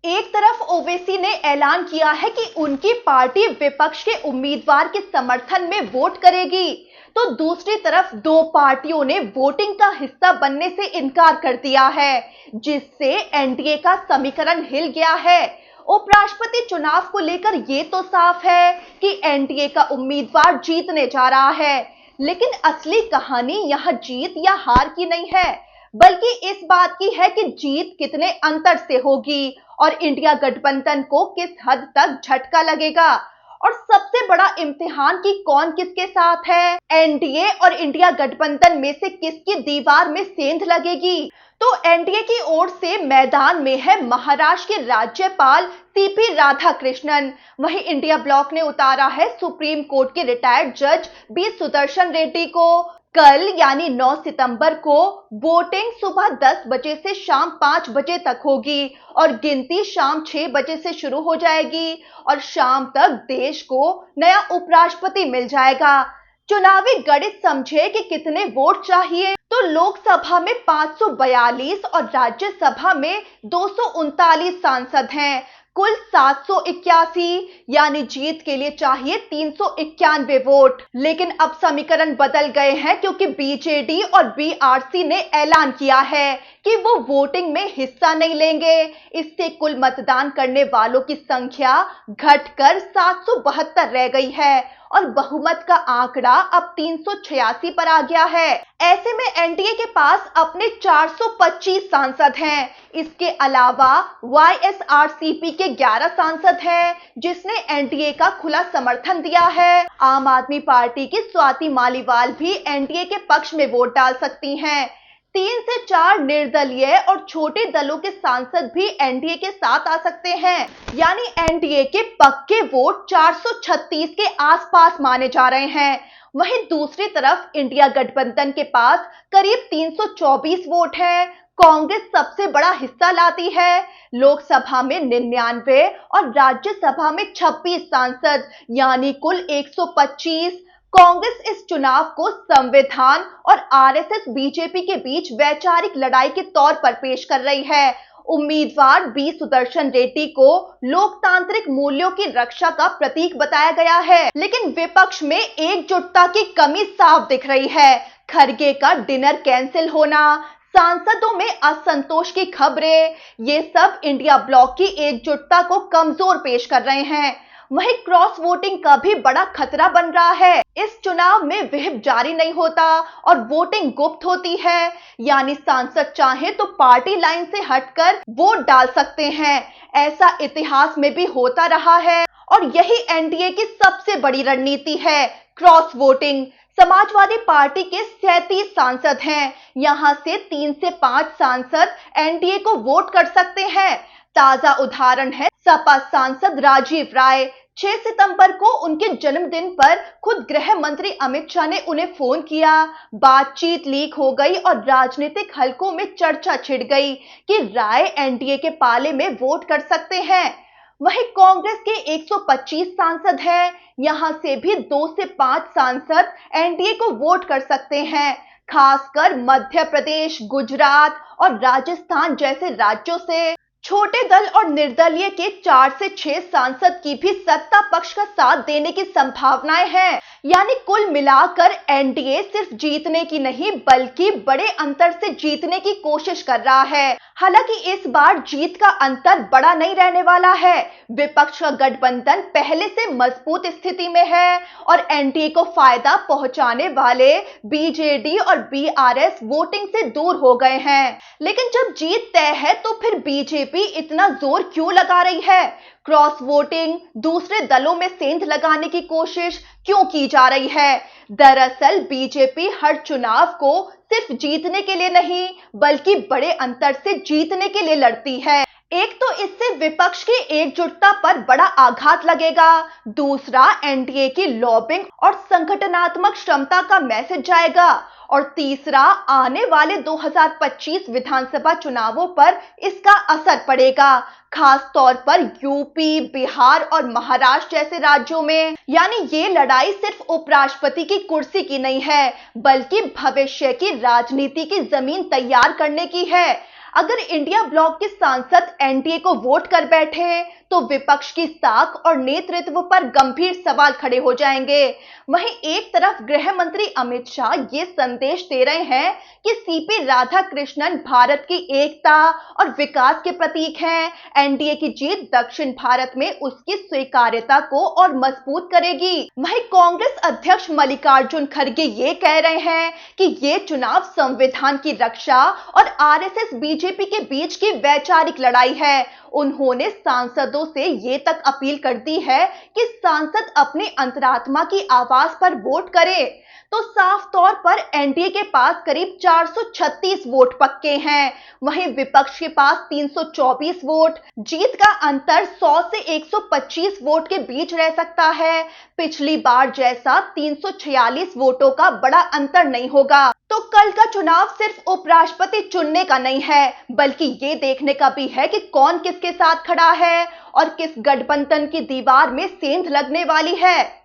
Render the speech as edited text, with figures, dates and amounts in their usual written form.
एक तरफ ओवैसी ने ऐलान किया है कि उनकी पार्टी विपक्ष के उम्मीदवार के समर्थन में वोट करेगी, तो दूसरी तरफ दो पार्टियों ने वोटिंग का हिस्सा बनने से इनकार कर दिया है, जिससे एनडीए का समीकरण हिल गया है। उपराष्ट्रपति चुनाव को लेकर ये तो साफ है कि एनडीए का उम्मीदवार जीतने जा रहा है, लेकिन असली कहानी यहाँ जीत या हार की नहीं है, बल्कि इस बात की है कि जीत कितने अंतर से होगी और इंडिया गठबंधन को किस हद तक झटका लगेगा। और सबसे बड़ा इम्तिहान कि कौन किसके साथ है, एनडीए और इंडिया गठबंधन में से किसकी दीवार में सेंध लगेगी। तो एनडीए की ओर से मैदान में है महाराष्ट्र के राज्यपाल सीपी राधाकृष्णन, वहीं इंडिया ब्लॉक ने उतारा है सुप्रीम कोर्ट के रिटायर्ड जज बी सुदर्शन रेड्डी को। कल यानी 9 सितंबर को वोटिंग सुबह 10 बजे से शाम 5 बजे तक होगी और गिनती शाम 6 बजे से शुरू हो जाएगी और शाम तक देश को नया उपराष्ट्रपति मिल जाएगा। चुनावी गणित समझे कि कितने वोट चाहिए, तो लोकसभा में 542 और राज्यसभा में 239 सांसद हैं। कुल 781, यानी जीत के लिए चाहिए 391 वोट। लेकिन अब समीकरण बदल गए हैं, क्योंकि बीजेडी और बीआरसी ने ऐलान किया है कि वो वोटिंग में हिस्सा नहीं लेंगे। इससे कुल मतदान करने वालों की संख्या घटकर 772 रह गई है और बहुमत का आंकड़ा अब 386 पर आ गया है। ऐसे में एनडीए के पास अपने 425 सांसद हैं। इसके अलावा वाईएसआरसीपी के 11 सांसद हैं, जिसने एनडीए का खुला समर्थन दिया है। आम आदमी पार्टी की स्वाति मालीवाल भी एनडीए के पक्ष में वोट डाल सकती हैं। 3 से 4 निर्दलीय और छोटे दलों के सांसद भी एनडीए के साथ आ सकते हैं, यानी एनडीए के पक्के वोट 436 के आसपास माने जा रहे हैं। वहीं दूसरी तरफ इंडिया गठबंधन के पास करीब 324 वोट हैं। कांग्रेस सबसे बड़ा हिस्सा लाती है, लोकसभा में 99 और राज्यसभा में 26 सांसद, यानी कुल 125। कांग्रेस इस चुनाव को संविधान और आरएसएस बीजेपी के बीच वैचारिक लड़ाई के तौर पर पेश कर रही है। उम्मीदवार बी सुदर्शन रेड्डी को लोकतांत्रिक मूल्यों की रक्षा का प्रतीक बताया गया है, लेकिन विपक्ष में एकजुटता की कमी साफ दिख रही है। खरगे का डिनर कैंसिल होना, सांसदों में असंतोष की खबरें, ये सब इंडिया ब्लॉक की एकजुटता को कमजोर पेश कर रहे हैं। वहीं क्रॉस वोटिंग का भी बड़ा खतरा बन रहा है। इस चुनाव में व्हिप जारी नहीं होता और वोटिंग गुप्त होती है, यानी सांसद चाहे तो पार्टी लाइन से हटकर वोट डाल सकते हैं। ऐसा इतिहास में भी होता रहा है और यही एनडीए की सबसे बड़ी रणनीति है, क्रॉस वोटिंग। समाजवादी पार्टी के 37 सांसद हैं, यहां से 3 से 5 सांसद एनडीए को वोट कर सकते हैं। ताजा उदाहरण है सपा सांसद राजीव राय। 6 सितंबर को उनके जन्मदिन पर खुद गृह मंत्री अमित शाह ने उन्हें फोन किया। बातचीत लीक हो गई और राजनीतिक हलकों में चर्चा छिड़ गई कि राय एनडीए के पाले में वोट कर सकते हैं। वहीं कांग्रेस के 125 सांसद हैं, यहां से भी 2 से 5 सांसद एनडीए को वोट कर सकते हैं। खासकर मध्य प्रदेश, गुजरात और राजस्थान जैसे राज्यों से छोटे दल और निर्दलीय के 4 से 6 सांसद की भी सत्ता पक्ष का साथ देने की संभावनाएं हैं। यानी कुल मिलाकर एनडीए सिर्फ जीतने की नहीं, बल्कि बड़े अंतर से जीतने की कोशिश कर रहा है। हालांकि इस बार जीत का अंतर बड़ा नहीं रहने वाला है। विपक्ष का गठबंधन पहले से मजबूत स्थिति में है और एनडीए को फायदा पहुंचाने वाले बीजेडी और बीआरएस वोटिंग से दूर हो गए हैं। लेकिन जब जीत तय है तो फिर बीजेपी इतना जोर क्यों लगा रही है? क्रॉस वोटिंग, दूसरे दलों में सेंध लगाने की कोशिश क्यों की जा रही है? दरअसल बीजेपी हर चुनाव को सिर्फ जीतने के लिए नहीं, बल्कि बड़े अंतर से जीतने के लिए लड़ती है। एक तो इससे विपक्ष की एकजुटता पर बड़ा आघात लगेगा, दूसरा एनडीए की लॉबिंग और संगठनात्मक क्षमता का मैसेज जाएगा और तीसरा आने वाले 2025 विधानसभा चुनावों पर इसका असर पड़ेगा, खास तौर पर यूपी, बिहार और महाराष्ट्र जैसे राज्यों में। यानी ये लड़ाई सिर्फ उपराष्ट्रपति की कुर्सी की नहीं है, बल्कि भविष्य की राजनीति की जमीन तैयार करने की है। अगर इंडिया ब्लॉक के सांसद एनडीए को वोट कर बैठे तो विपक्ष की साख और नेतृत्व पर गंभीर सवाल खड़े हो जाएंगे। वहीं एक तरफ गृह मंत्री अमित शाह ये संदेश दे रहे हैं कि सीपी राधाकृष्णन भारत की एकता और विकास के प्रतीक हैं। एनडीए की जीत दक्षिण भारत में उसकी स्वीकार्यता को और मजबूत करेगी। वहीं कांग्रेस अध्यक्ष मल्लिकार्जुन खड़गे ये कह रहे हैं कि ये चुनाव संविधान की रक्षा और आरएसएस बीजेपी के बीच की वैचारिक लड़ाई है। उन्होंने सांसदों से ये तक अपील कर दी है कि सांसद अपने अंतरात्मा की आवाज पर वोट करें। तो साफ तौर पर एनडीए के पास करीब 436 वोट पक्के हैं, वहीं विपक्ष के पास 324 वोट। जीत का अंतर 100 से 125 वोट के बीच रह सकता है। पिछली बार जैसा 346 वोटों का बड़ा अंतर नहीं होगा। तो कल का चुनाव सिर्फ उपराष्ट्रपति चुनने का नहीं है, बल्कि ये देखने का भी है कि कौन किसके साथ खड़ा है और किस गठबंधन की दीवार में सेंध लगने वाली है।